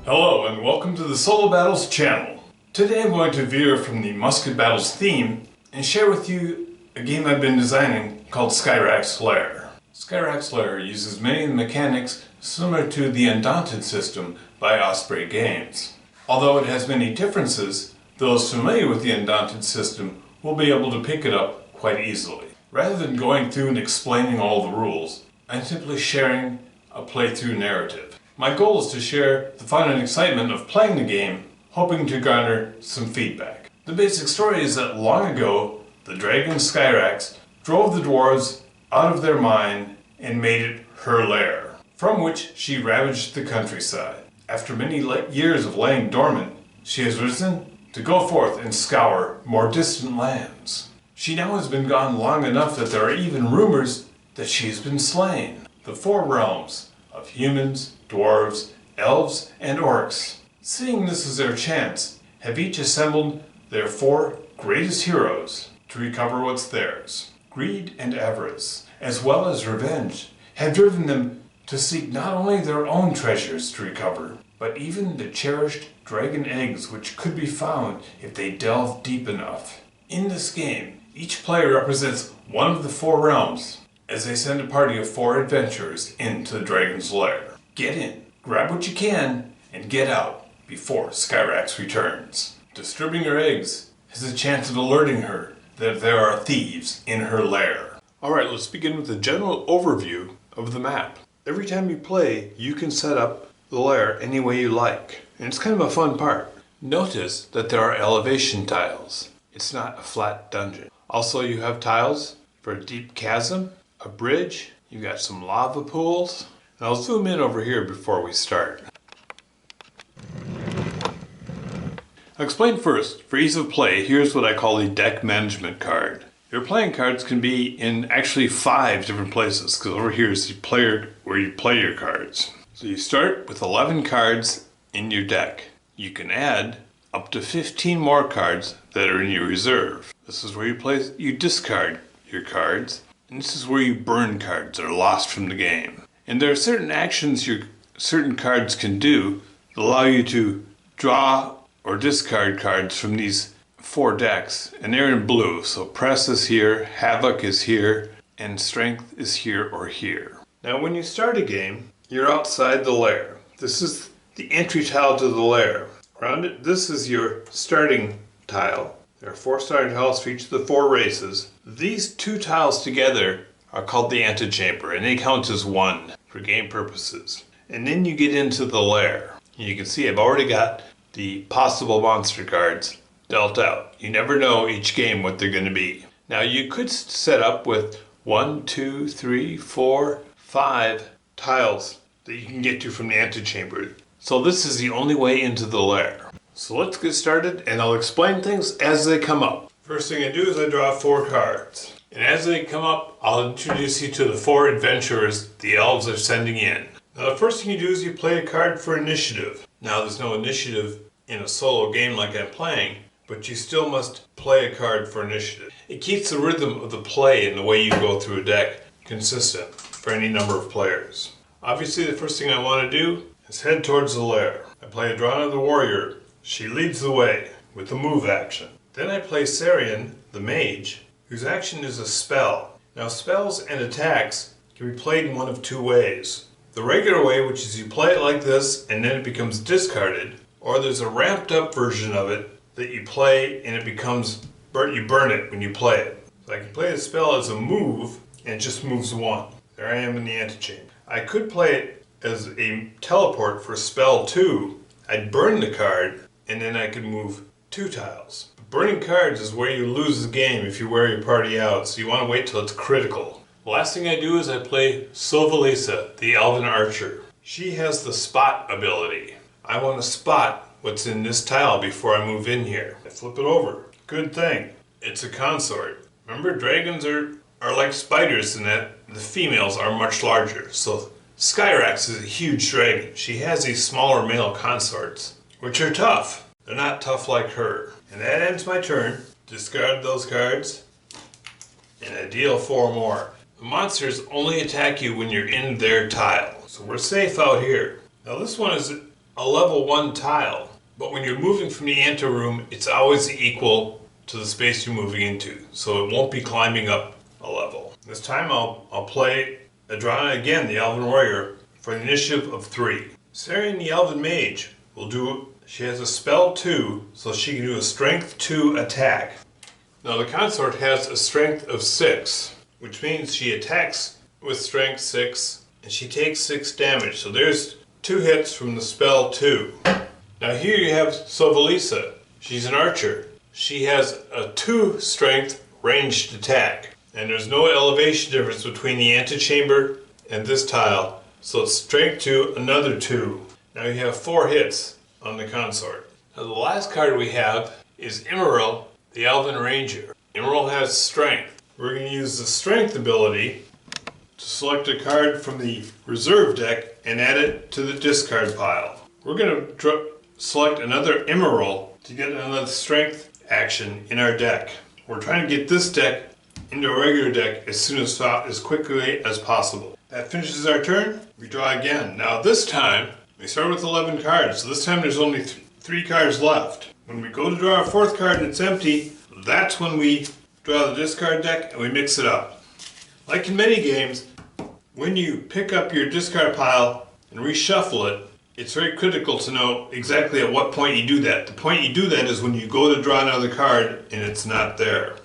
Hello and welcome to the Solo Battles channel. Today I'm going to veer from the Musket Battles theme and share with you a game I've been designing called Skyrax Lair. Skyrax Lair uses many of the mechanics similar to the Undaunted system by Osprey Games. Although it has many differences, those familiar with the Undaunted system will be able to pick it up quite easily. Rather than going through and explaining all the rules, I'm simply sharing a playthrough narrative. My goal is to share the fun and excitement of playing the game, hoping to garner some feedback. The basic story is that long ago, the dragon Skyrax drove the dwarves out of their mine and made it her lair, from which she ravaged the countryside. After many years of laying dormant, she has risen to go forth and scour more distant lands. She now has been gone long enough that there are even rumors that she has been slain. The four realms of humans, dwarves, elves, and orcs, seeing this as their chance, have each assembled their four greatest heroes to recover what's theirs. Greed and avarice, as well as revenge, have driven them to seek not only their own treasures to recover, but even the cherished dragon eggs which could be found if they delve deep enough. In this game, each player represents one of the four realms as they send a party of four adventurers into the dragon's lair. Get in, grab what you can, and get out before Skyrax returns. Disturbing her eggs has a chance of alerting her that there are thieves in her lair. Alright, let's begin with a general overview of the map. Every time you play, you can set up the lair any way you like, and it's kind of a fun part. Notice that there are elevation tiles. It's not a flat dungeon. Also, you have tiles for a deep chasm, a bridge, you've got some lava pools, and I'll zoom in over here before we start. I'll explain first, for ease of play, here's what I call the deck management card. Your playing cards can be in actually 5 different places, because over here is the player where you play your cards. So you start with 11 cards in your deck. You can add up to 15 more cards that are in your reserve. This is where you discard your cards, and this is where you burn cards that are lost from the game. And there are certain actions certain cards can do that allow you to draw or discard cards from these 4 decks, and they're in blue. So Press is here, Havoc is here, and Strength is here or here. Now when you start a game, you're outside the lair. This is the entry tile to the lair. Around it, this is your starting tile. There are 4 starting tiles for each of the 4 races. These 2 tiles together are called the antechamber, and they count as 1 for game purposes. And then you get into the lair. You can see I've already got the possible monster cards dealt out. You never know each game what they're going to be. Now you could set up with 1, 2, 3, 4, 5 tiles that you can get to from the antechamber. So this is the only way into the lair. So let's get started, and I'll explain things as they come up. First thing I do is I draw 4 cards. And as they come up, I'll introduce you to the 4 adventurers the elves are sending in. Now the first thing you do is you play a card for initiative. Now there's no initiative in a solo game like I'm playing, but you still must play a card for initiative. It keeps the rhythm of the play and the way you go through a deck consistent for any number of players. Obviously the first thing I want to do is head towards the lair. I play Adrana the warrior. She leads the way with the move action. Then I play Sarian the mage, whose action is a spell. Now spells and attacks can be played in one of 2 ways. The regular way, which is you play it like this and then it becomes discarded, or there's a ramped up version of it that you play and you burn it when you play it. So I can play the spell as a move and it just moves 1. There I am in the antechamber. I could play it as a teleport for spell 2. I'd burn the card and then I could move 2 tiles. Burning cards is where you lose the game if you wear your party out, so you want to wait till it's critical. The last thing I do is I play Sovalisa, the elven archer. She has the spot ability. I want to spot what's in this tile before I move in here. I flip it over. Good thing. It's a consort. Remember, dragons are like spiders in that the females are much larger. So Skyrax is a huge dragon. She has these smaller male consorts, which are tough. They're not tough like her. And that ends my turn. Discard those cards, and I deal 4 more. The monsters only attack you when you're in their tile, so we're safe out here. Now this one is a level 1 tile. But when you're moving from the anteroom, it's always equal to the space you're moving into. So it won't be climbing up a level. This time I'll play Adrana again, the Elven Warrior, for an initiative of 3. Sarian the Elven Mage will do, she has a spell 2, so she can do a strength 2 attack. Now the consort has a strength of 6, which means she attacks with strength 6, and she takes 6 damage. So there's 2 hits from the spell 2. Now here you have Sovalisa. She's an archer. She has a 2 strength ranged attack. And there's no elevation difference between the antechamber and this tile. So it's strength 2, another 2. Now you have 4 hits on the consort. Now the last card we have is Imril, the Elven Ranger. Imril has strength. We're going to use the strength ability to select a card from the reserve deck and add it to the discard pile. We're going to select another Imril to get another strength action in our deck. We're trying to get this deck into a regular deck as quickly as possible. That finishes our turn. We draw again. Now this time, we start with 11 cards. So this time there's only 3 cards left. When we go to draw our 4th card and it's empty, that's when we draw the discard deck and we mix it up. Like in many games, when you pick up your discard pile and reshuffle it, it's very critical to know exactly at what point you do that. The point you do that is when you go to draw another card and it's not there.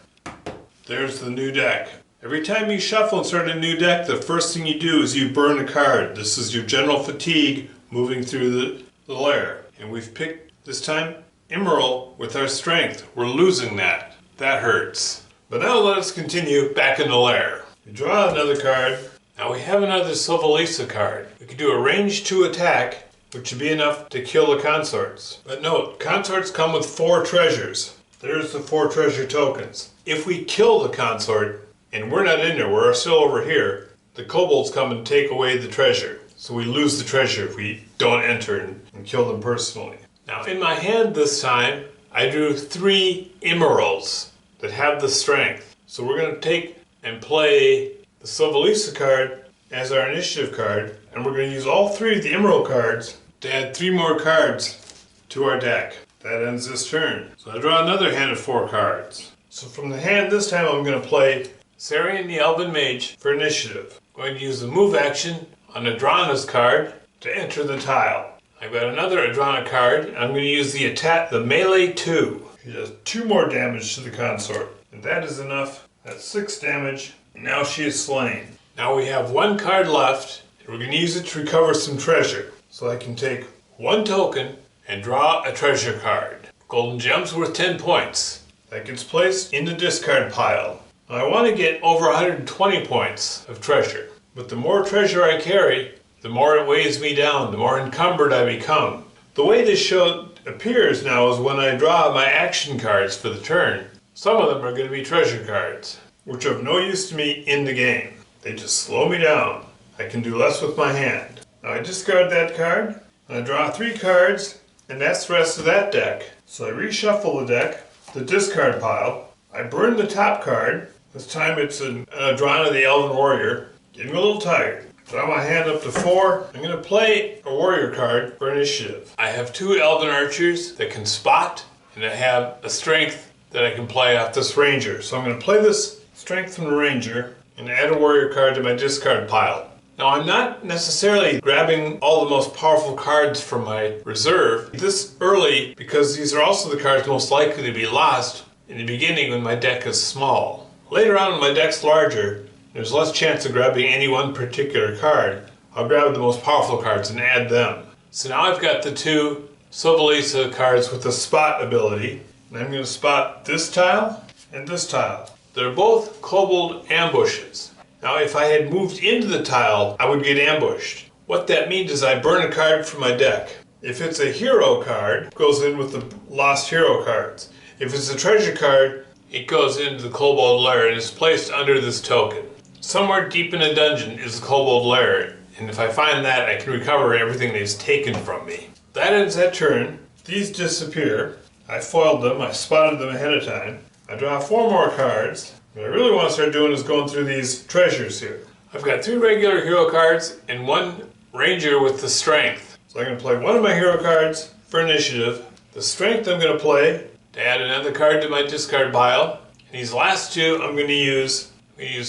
There's the new deck. Every time you shuffle and start a new deck, the first thing you do is you burn a card. This is your general fatigue moving through the lair. And we've picked, this time, Imril with our strength. We're losing that. That hurts. But now let us continue back in the lair. We draw another card. Now we have another Sovalisa card. We can do a range 2 attack, which should be enough to kill the consorts. But note, consorts come with 4 treasures. There's the 4 treasure tokens. If we kill the consort, and we're not in there, we're still over here, the kobolds come and take away the treasure. So we lose the treasure if we don't enter and kill them personally. Now in my hand this time, I drew 3 Imrils that have the strength. So we're going to take and play the Sovalisa card as our initiative card, and we're going to use all 3 of the Imril cards to add 3 more cards to our deck. That ends this turn. So I draw another hand of 4 cards. So from the hand this time I'm going to play Sarian the Elven Mage for initiative. I'm going to use the move action on Adrana's card to enter the tile. I've got another Adrana card, and I'm going to use the attack, the melee 2. She does 2 more damage to the consort. And that is enough. That's 6 damage. And now she is slain. Now we have 1 card left, and we're going to use it to recover some treasure. So I can take 1 token and draw a treasure card. Golden gem's worth 10 points. That gets placed in the discard pile. Now I want to get over 120 points of treasure. But the more treasure I carry, the more it weighs me down, the more encumbered I become. The way this show appears now is when I draw my action cards for the turn. Some of them are going to be treasure cards, which are of no use to me in the game. They just slow me down. I can do less with my hand. Now I discard that card, and I draw 3 cards, and that's the rest of that deck. So I reshuffle the deck, the discard pile. I burn the top card. This time it's an Adrana the Elven Warrior. Getting a little tired. Draw my hand up to 4. I'm going to play a warrior card for initiative. I have 2 Elven Archers that can spot, and I have a strength that I can play off this Ranger. So I'm going to play this strength from the Ranger and add a warrior card to my discard pile. Now I'm not necessarily grabbing all the most powerful cards from my reserve this early because these are also the cards most likely to be lost in the beginning when my deck is small. Later on when my deck's larger, there's less chance of grabbing any one particular card. I'll grab the most powerful cards and add them. So now I've got the 2 Sovalisa cards with the spot ability. And I'm going to spot this tile and this tile. They're both kobold ambushes. Now if I had moved into the tile, I would get ambushed. What that means is I burn a card from my deck. If it's a hero card, it goes in with the lost hero cards. If it's a treasure card, it goes into the kobold lair and is placed under this token. Somewhere deep in a dungeon is the kobold lair, and if I find that, I can recover everything they've taken from me. That ends that turn. These disappear. I foiled them, I spotted them ahead of time. I draw 4 more cards. What I really want to start doing is going through these treasures here. I've got 3 regular hero cards and 1 ranger with the strength. So I'm going to play one of my hero cards for initiative. The strength I'm going to play to add another card to my discard pile. And these last two I'm going to use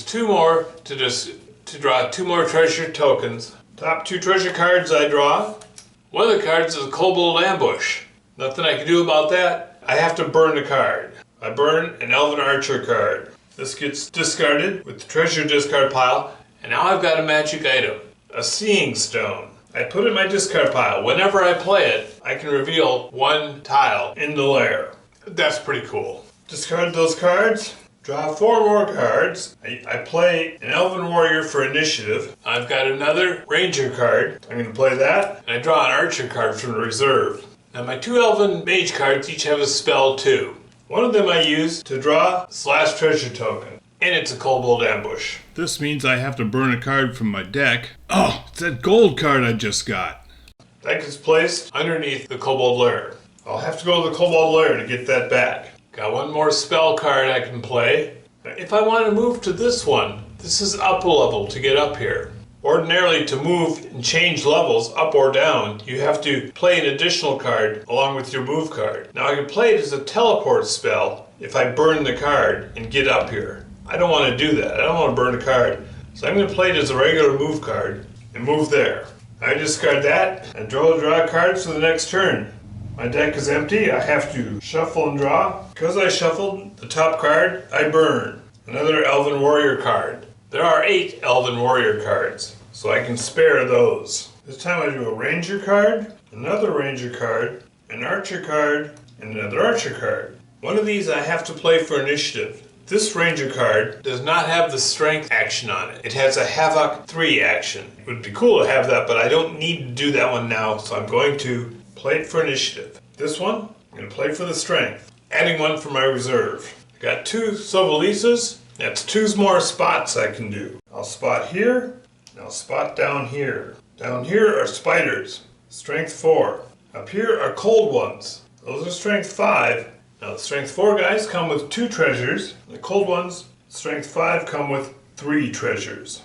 two more to draw two more treasure tokens. Top two treasure cards I draw. One of the cards is a Kobold Ambush. Nothing I can do about that. I have to burn a card. I burn an Elven Archer card. This gets discarded with the treasure discard pile. And now I've got a magic item. A Seeing Stone. I put it in my discard pile. Whenever I play it, I can reveal one tile in the lair. That's pretty cool. Discard those cards. Draw four more cards. I play an Elven Warrior for initiative. I've got another Ranger card. I'm going to play that. And I draw an Archer card from the reserve. Now my two Elven Mage cards each have a spell too. One of them I use to draw / treasure token. And it's a Kobold Ambush. This means I have to burn a card from my deck. Oh, it's that gold card I just got. That gets placed underneath the Kobold Lair. I'll have to go to the Kobold Lair to get that back. Got one more spell card I can play. If I want to move to this one, this is up a level to get up here. Ordinarily, to move and change levels up or down, you have to play an additional card along with your move card. Now I can play it as a teleport spell if I burn the card and get up here. I don't want to do that. I don't want to burn a card. So I'm going to play it as a regular move card and move there. I discard that and draw cards for the next turn. My deck is empty. I have to shuffle and draw. Because I shuffled the top card, I burn. Another Elven Warrior card. There are 8 Elven Warrior cards, so I can spare those. This time I do a Ranger card, another Ranger card, an Archer card, and another Archer card. One of these I have to play for initiative. This Ranger card does not have the Strength action on it. It has a Havoc 3 action. It would be cool to have that, but I don't need to do that one now, so I'm going to play it for initiative. This one, I'm going to play for the Strength, adding one for my reserve. I got 2 Sovelisas. That's 2 more spots I can do. I'll spot here, and I'll spot down here. Down here are spiders, Strength 4. Up here are cold ones. Those are Strength 5. Now the Strength 4 guys come with 2 treasures. The cold ones, Strength 5, come with 3 treasures.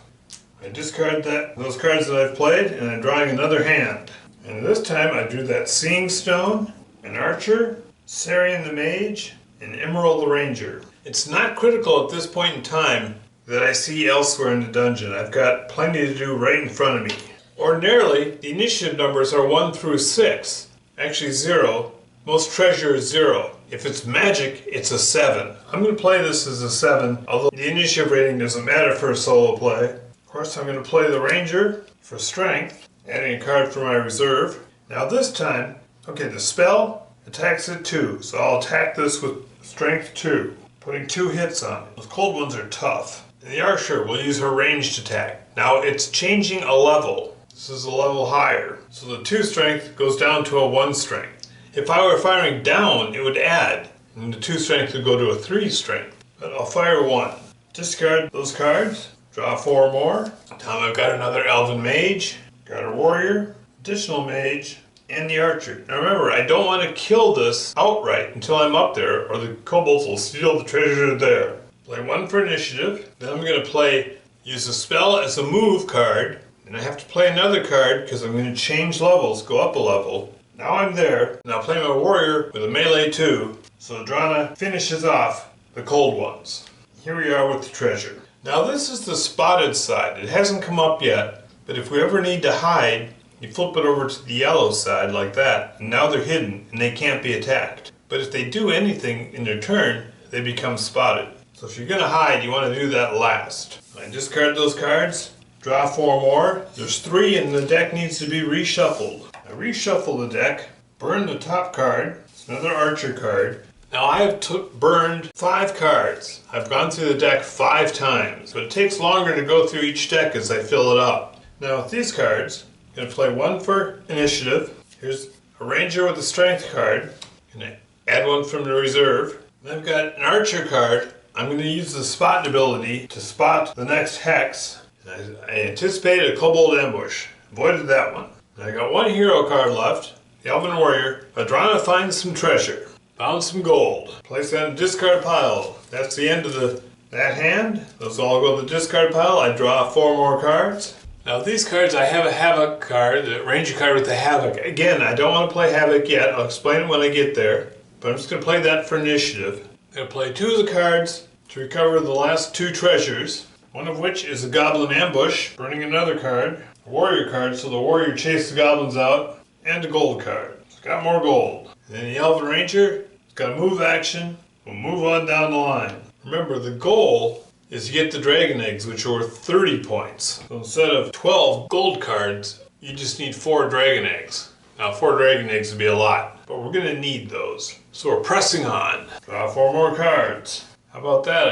I discard those cards that I've played, and I'm drawing another hand. And this time I drew that Seeing Stone, an Archer, Sarian the Mage, and Emerald the Ranger. It's not critical at this point in time that I see elsewhere in the dungeon. I've got plenty to do right in front of me. Ordinarily, the initiative numbers are 1 through 6. Actually 0. Most treasure is 0. If it's magic, it's a 7. I'm going to play this as a 7, although the initiative rating doesn't matter for a solo play. Of course, I'm going to play the Ranger for strength, adding a card for my reserve. Now this time, okay, the spell attacks at 2, so I'll attack this with strength 2. Putting 2 hits on it. Those cold ones are tough. And the Archer will use her ranged attack. Now it's changing a level. This is a level higher. So the 2 strength goes down to a 1 strength. If I were firing down, it would add. And the 2 strength would go to a 3 strength. But I'll fire 1. Discard those cards. Draw 4 more. Now I've got another Elven Mage. Got a Warrior. Additional Mage. And the Archer. Now remember, I don't want to kill this outright until I'm up there, or the kobolds will steal the treasure there. Play 1 for initiative. Then I'm going to use a spell as a move card. And I have to play another card because I'm going to change levels, go up a level. Now I'm there. Now play my Warrior with a melee 2. So Drana finishes off the cold ones. Here we are with the treasure. Now this is the spotted side. It hasn't come up yet, but if we ever need to hide, you flip it over to the yellow side like that, and now they're hidden and they can't be attacked. But if they do anything in their turn, they become spotted. So if you're going to hide, you want to do that last. I discard those cards, draw 4 more. There's 3 and the deck needs to be reshuffled. I reshuffle the deck, burn the top card, it's another Archer card. Now I have burned 5 cards. I've gone through the deck 5 times, but it takes longer to go through each deck as I fill it up. Now with these cards, I'm going to play 1 for initiative. Here's a Ranger with a Strength card. I'm going to add 1 from the reserve. Then I've got an Archer card. I'm going to use the spot ability to spot the next hex. And I anticipated a Kobold Ambush. Avoided that one. And I got 1 hero card left. The Elven Warrior. Adrana finds some treasure. Found some gold. Place that in the discard pile. That's the end of that hand. Those all go to the discard pile. I draw 4 more cards. Now these cards, I have a Havoc card, the Ranger card with the Havoc. Again, I don't want to play Havoc yet. I'll explain it when I get there. But I'm just going to play that for initiative. I'm going to play 2 of the cards to recover the last 2 treasures. One of which is a Goblin Ambush, burning another card. A Warrior card, so the Warrior chased the Goblins out. And a Gold card. It's got more gold. And then the Elven Ranger, it's got a move action. We'll move on down the line. Remember, the goal is to get the Dragon Eggs, which are worth 30 points. So instead of 12 gold cards, you just need 4 Dragon Eggs. Now 4 Dragon Eggs would be a lot, but we're going to need those. So we're pressing on. Draw 4 more cards. How about that?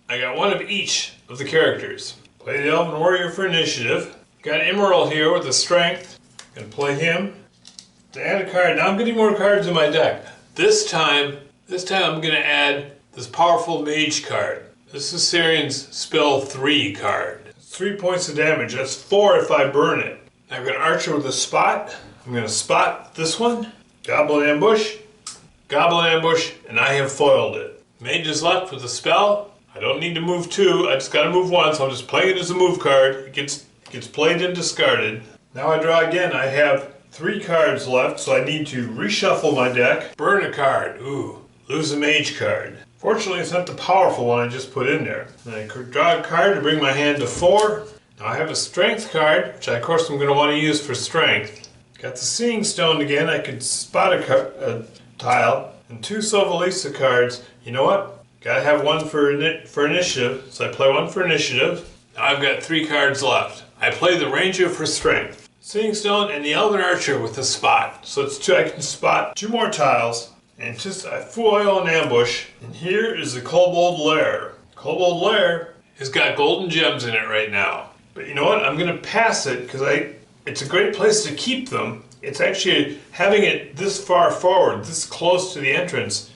I got 1 of each of the characters. Play the Elven Warrior for initiative. Got Emerald here with the strength. Gonna play him. To add a card. Now I'm getting more cards in my deck. This time I'm going to add this powerful Mage card. This is Syrian's Spell 3 card. It's 3 points of damage. That's 4 if I burn it. I've got an Archer with a spot. I'm going to spot this one. Goblin Ambush. Goblin Ambush. And I have foiled it. Mage is left with a spell. I don't need to move 2. I just got to move 1. So I'm just playing it as a move card. It gets played and discarded. Now I draw again. I have 3 cards left. So I need to reshuffle my deck. Burn a card. Ooh. Lose a Mage card. Fortunately, it's not the powerful one I just put in there. And I draw a card to bring my hand to 4. Now I have a Strength card, which of course I'm going to want to use for Strength. Got the Seeing Stone again. I could spot a tile. And 2 Sylvalisa cards. You know what? Gotta have 1 for initiative. So I play 1 for initiative. Now I've got 3 cards left. I play the Ranger for Strength. Seeing Stone and the Elven Archer with a spot. So it's 2. I can spot 2 more tiles. And just I foil an ambush. And here is the Kobold Lair. Kobold Lair has got golden gems in it right now. But you know what? I'm going to pass it because it's a great place to keep them. It's actually having it this far forward, this close to the entrance.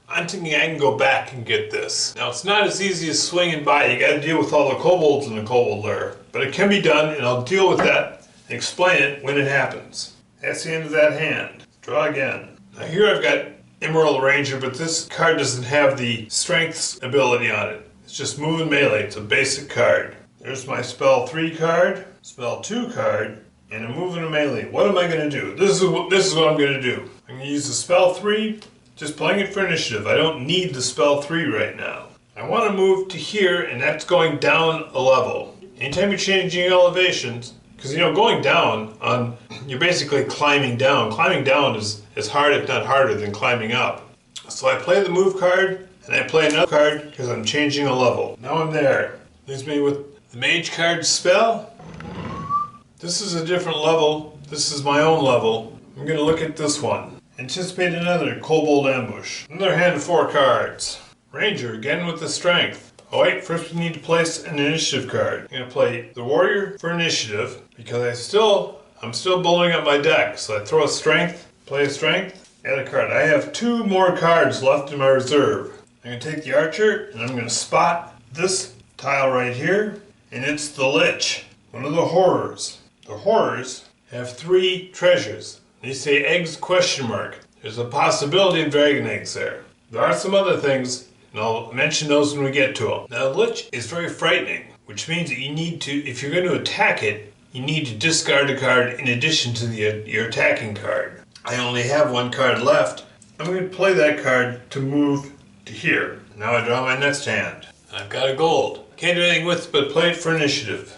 I'm thinking I can go back and get this. Now it's not as easy as swinging by. You got to deal with all the kobolds in the Kobold Lair. But it can be done, and I'll deal with that and explain it when it happens. That's the end of that hand. Draw again. Now here I've got Emerald Ranger, but this card doesn't have the Strength ability on it. It's just move and melee. It's a basic card. There's my Spell 3 card, Spell 2 card, and a move and a melee. What am I going to do? This is what I'm going to do. I'm going to use the Spell 3, just playing it for initiative. I don't need the Spell 3 right now. I want to move to here, and that's going down a level. Anytime you're changing elevations, because going down, you're basically climbing down. Climbing down is as hard, if not harder, than climbing up. So I play the move card, and I play another card because I'm changing a level. Now I'm there. Leaves me with the Mage card spell. This is a different level. This is my own level. I'm going to look at this one. Anticipate another Kobold Ambush. Another hand of 4 cards. Ranger, again with the Strength. Oh wait, first we need to place an initiative card. I'm going to play the Warrior for initiative because I'm still building up my deck. So I throw a Strength, play a Strength, add a card. I have 2 more cards left in my reserve. I'm going to take the Archer and I'm going to spot this tile right here, and it's the Lich, one of the Horrors. The Horrors have 3 treasures. They say eggs ? There's a possibility of Dragon Eggs there. There are some other things, and I'll mention those when we get to them. Now, the Lich is very frightening, which means that you need to, if you're going to attack it, you need to discard a card in addition to your attacking card. I only have 1 card left. I'm going to play that card to move to here. Now I draw my next hand. I've got a gold. Can't do anything with it but play it for initiative.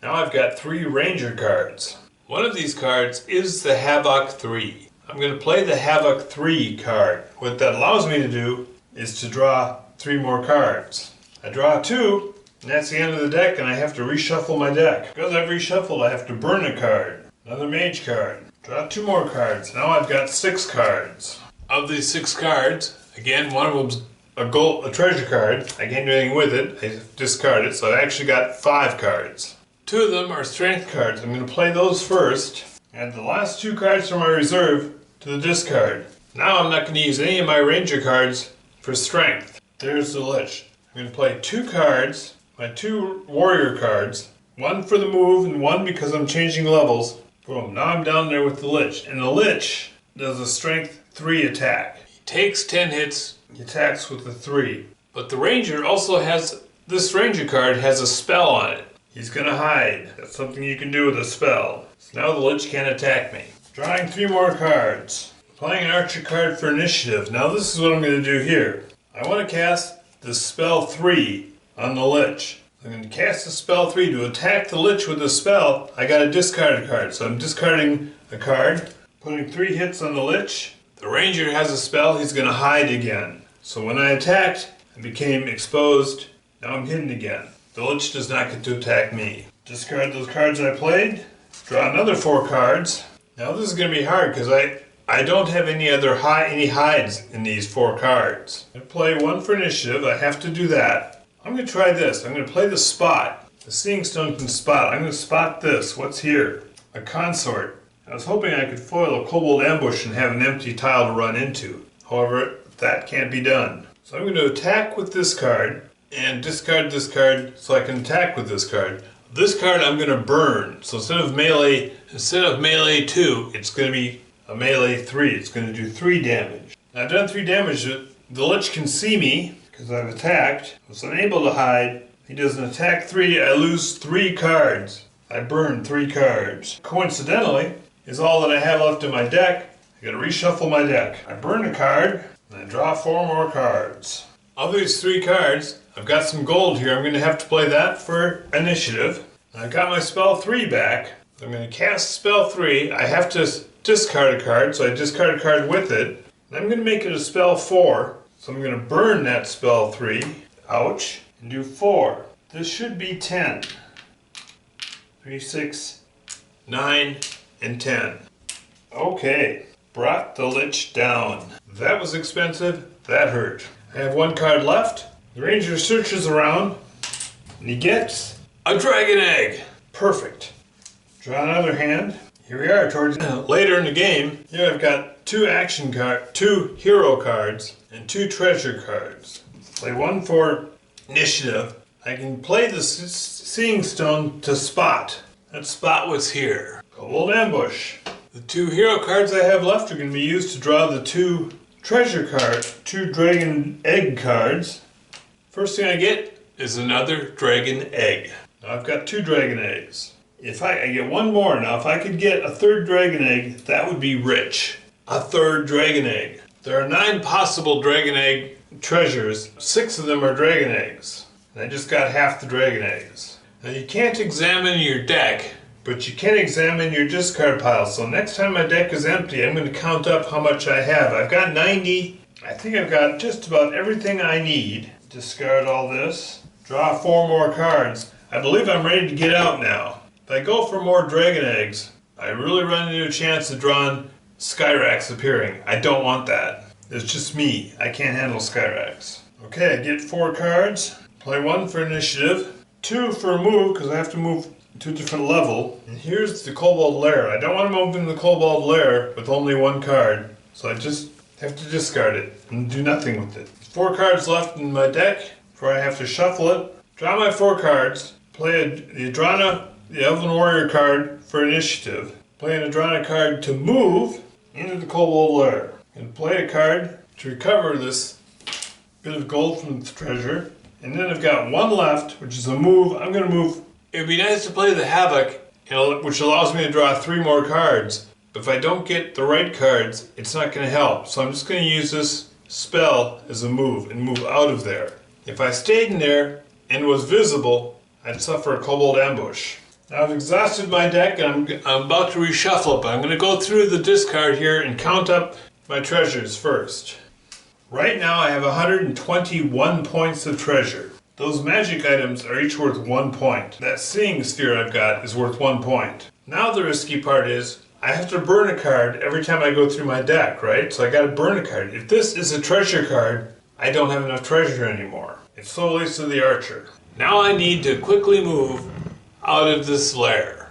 Now I've got 3 Ranger cards. One of these cards is the Havoc 3. I'm going to play the Havoc 3 card. What that allows me to do is to draw 3 more cards. I draw 2, and that's the end of the deck, and I have to reshuffle my deck. Because I've reshuffled, I have to burn a card. Another Mage card. Draw 2 more cards. Now I've got 6 cards. Of these 6 cards, again, one of them's a treasure card. I can't do anything with it. I discard it, so I actually got 5 cards. 2 of them are Strength cards. I'm going to play those first. Add the last 2 cards from my reserve to the discard. Now I'm not going to use any of my Ranger cards for Strength. There's the Lich. I'm going to play 2 cards, my 2 Warrior cards. 1 for the move and 1 because I'm changing levels. Boom, now I'm down there with the Lich. And the Lich does a Strength 3 attack. He takes 10 hits. He attacks with a 3. But the Ranger also has, this Ranger card has a spell on it. He's gonna hide. That's something you can do with a spell. So now the Lich can't attack me. Drawing 3 more cards. Playing an Archer card for initiative. Now this is what I'm gonna do here. I want to cast the spell 3 on the Lich. I'm going to cast the spell 3 to attack the Lich with the spell. I got to discard a card, so I'm discarding a card, putting 3 hits on the Lich. The Ranger has a spell, he's going to hide again. So when I attacked, I became exposed. Now I'm hidden again. The Lich does not get to attack me. Discard those cards I played. Draw another 4 cards. Now this is going to be hard because I don't have any hides in these 4 cards. I play 1 for initiative. I have to do that. I'm going to try this. I'm going to play the spot. The Seeing Stone can spot. I'm going to spot this. What's here? A consort. I was hoping I could foil a kobold ambush and have an empty tile to run into. However, that can't be done. So I'm going to attack with this card and discard this card so I can attack with this card. This card I'm going to burn. So instead of melee 2, it's going to be a melee 3. It's going to do 3 damage. Now I've done 3 damage. The Lich can see me because I've attacked. I was unable to hide. He does an attack 3. I lose 3 cards. I burn 3 cards. Coincidentally, is all that I have left in my deck. I gotta reshuffle my deck. I burn a card and I draw 4 more cards. Of these 3 cards, I've got some gold here. I'm going to have to play that for initiative. I've got my spell 3 back. I'm going to cast spell 3. I have to discard a card, so I discard a card with it. And I'm going to make it a spell 4. So I'm going to burn that spell 3. Ouch. And do 4. This should be 10. 3, 6, 9, and 10. Okay. Brought the Lich down. That was expensive. That hurt. I have 1 card left. The Ranger searches around, and he gets a dragon egg. Perfect. Draw another hand. Here we are towards later in the game. Here I've got 2 hero cards, and 2 treasure cards. Play 1 for initiative. I can play the Seeing Stone to spot. That spot was here. Kobold ambush. The 2 hero cards I have left are going to be used to draw the 2 treasure cards, 2 dragon egg cards. First thing I get is another dragon egg. Now I've got 2 dragon eggs. If I get 1 more now, if I could get a 3rd dragon egg, that would be rich. A 3rd dragon egg. There are 9 possible dragon egg treasures. 6 of them are dragon eggs. And I just got half the dragon eggs. Now you can't examine your deck, but you can examine your discard pile. So next time my deck is empty, I'm going to count up how much I have. I've got 90. I think I've got just about everything I need. Discard all this. Draw 4 more cards. I believe I'm ready to get out now. If I go for more dragon eggs, I really run into a chance of drawing Skyrax appearing. I don't want that. It's just me. I can't handle Skyrax. Okay, I get 4 cards. Play 1 for initiative. 2 for a move, because I have to move to a different level. And here's the Kobold Lair. I don't want to move in the Kobold Lair with only 1 card. So I just have to discard it and do nothing with it. 4 cards left in my deck before I have to shuffle it. Draw my 4 cards. Play the Adrana, the Elven Warrior card for initiative. Play an Adrana card to move into the Kobold Lair. And play a card to recover this bit of gold from the treasure. And then I've got 1 left, which is a move. I'm going to move. It would be nice to play the Havoc, which allows me to draw 3 more cards. But if I don't get the right cards, it's not going to help. So I'm just going to use this spell as a move and move out of there. If I stayed in there and was visible, I'd suffer a kobold ambush. Now I've exhausted my deck and I'm about to reshuffle it, but I'm going to go through the discard here and count up my treasures first. Right now I have 121 points of treasure. Those magic items are each worth 1 point. That seeing sphere I've got is worth 1 point. Now the risky part is I have to burn a card every time I go through my deck, right? So I gotta burn a card. If this is a treasure card, I don't have enough treasure anymore. It's solely to the archer. Now I need to quickly move out of this lair.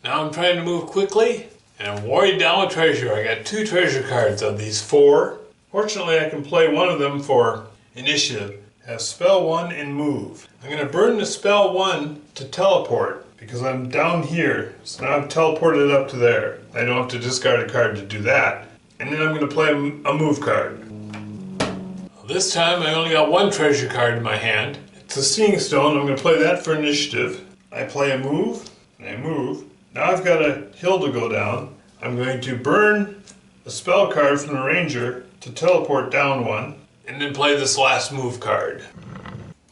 Now I'm trying to move quickly, and I'm worried down with treasure. I got 2 treasure cards of these 4. Fortunately, I can play 1 of them for initiative. Have spell 1 and move. I'm going to burn the spell 1 to teleport because I'm down here. So now I've teleported up to there. I don't have to discard a card to do that. And then I'm going to play a move card. This time I only got 1 treasure card in my hand. It's a Seeing Stone. I'm going to play that for initiative. I play a move, and I move. Now I've got a hill to go down. I'm going to burn a spell card from the ranger to teleport down one, and then play this last move card.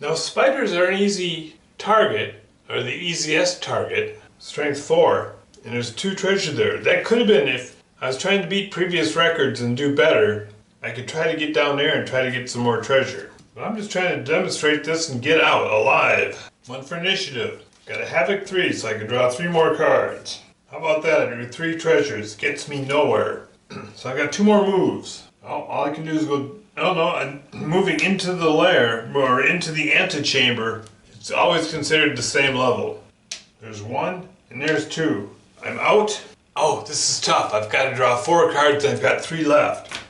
Now spiders are an easy target, or the easiest target, strength 4, and there's 2 treasure there. That could have been if I was trying to beat previous records and do better. I could try to get down there and try to get some more treasure. But I'm just trying to demonstrate this and get out alive. 1 for initiative. Got a Havoc 3 so I can draw 3 more cards. How about that? I drew 3 treasures. Gets me nowhere. So I got 2 more moves. All I can do is go... I'm moving into the lair, or into the antechamber. It's always considered the same level. There's 1, and there's 2. I'm out. Oh, this is tough. I've got to draw 4 cards, and I've got 3 left.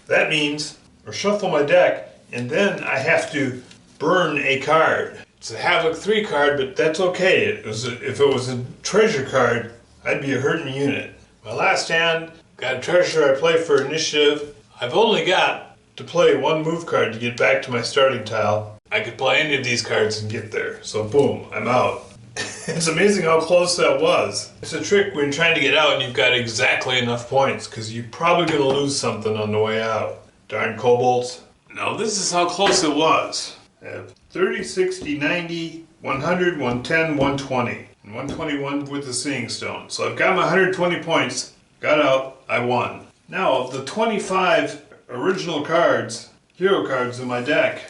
That means, or shuffle my deck, and then I have to burn a card. It's a Havoc 3 card, but that's okay. If it was a treasure card, I'd be a hurting unit. My last hand, got a treasure I play for initiative. I've only got to play 1 move card to get back to my starting tile. I could play any of these cards and get there. So boom, I'm out. It's amazing how close that was. It's a trick when trying to get out and you've got exactly enough points, because you're probably going to lose something on the way out. Darn kobolds. Now this is how close it was. I have 30, 60, 90, 100, 110, 120. And 121 with the Seeing Stone. So I've got my 120 points. Got out. I won. Now of the 25 original cards, hero cards in my deck,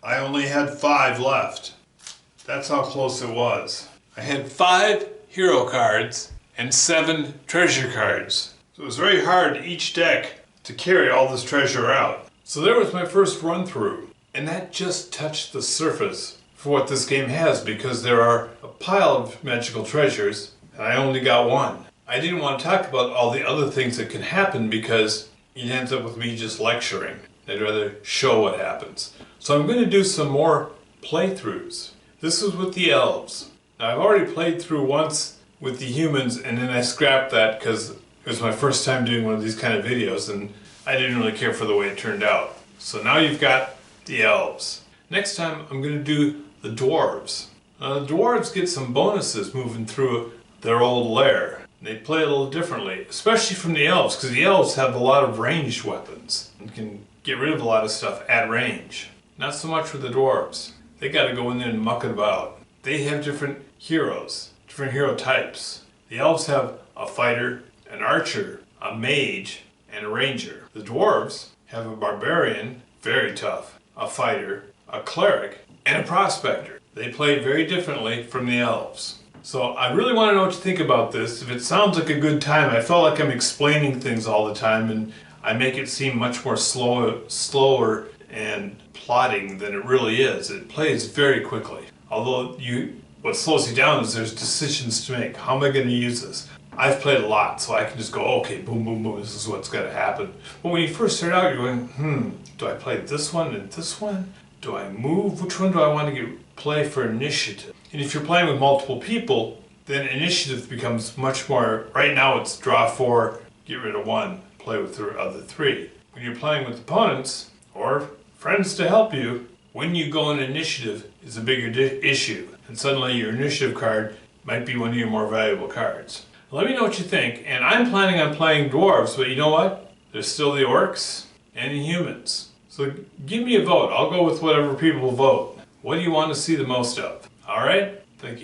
I only had 5 left. That's how close it was. I had 5 hero cards and 7 treasure cards. So it was very hard each deck to carry all this treasure out. So there was my first run through. And that just touched the surface for what this game has, because there are a pile of magical treasures and I only got 1. I didn't want to talk about all the other things that can happen because it ends up with me just lecturing. I'd rather show what happens. So I'm going to do some more playthroughs. This is with the elves. Now I've already played through once with the humans, and then I scrapped that because it was my first time doing one of these kind of videos and I didn't really care for the way it turned out. So now you've got the elves. Next time I'm going to do the dwarves. The dwarves get some bonuses moving through their old lair. They play a little differently, especially from the elves, because the elves have a lot of ranged weapons and can get rid of a lot of stuff at range. Not so much with the dwarves. They got to go in there and muck it about. They have different heroes, different hero types. The elves have a fighter, an archer, a mage, and a ranger. The dwarves have a barbarian, very tough, a fighter, a cleric, and a prospector. They play very differently from the elves. So I really want to know what you think about this. If it sounds like a good time, I felt like I'm explaining things all the time and I make it seem much more slower and plotting than it really is. It plays very quickly. Although what slows you down is there's decisions to make. How am I going to use this? I've played a lot, so I can just go, okay, boom, boom, boom, this is what's got to happen. But when you first start out, you're going, do I play this one and this one? Do I move? Which one do I want to play for initiative? And if you're playing with multiple people, then initiative becomes much more, right now it's draw 4, get rid of 1, play with the other 3. When you're playing with opponents, or friends to help you, when you go in initiative is a bigger issue. And suddenly your initiative card might be one of your more valuable cards. Let me know what you think, and I'm planning on playing dwarves, but you know what? There's still the orcs and the humans. So give me a vote. I'll go with whatever people vote. What do you want to see the most of? All right? Thank you.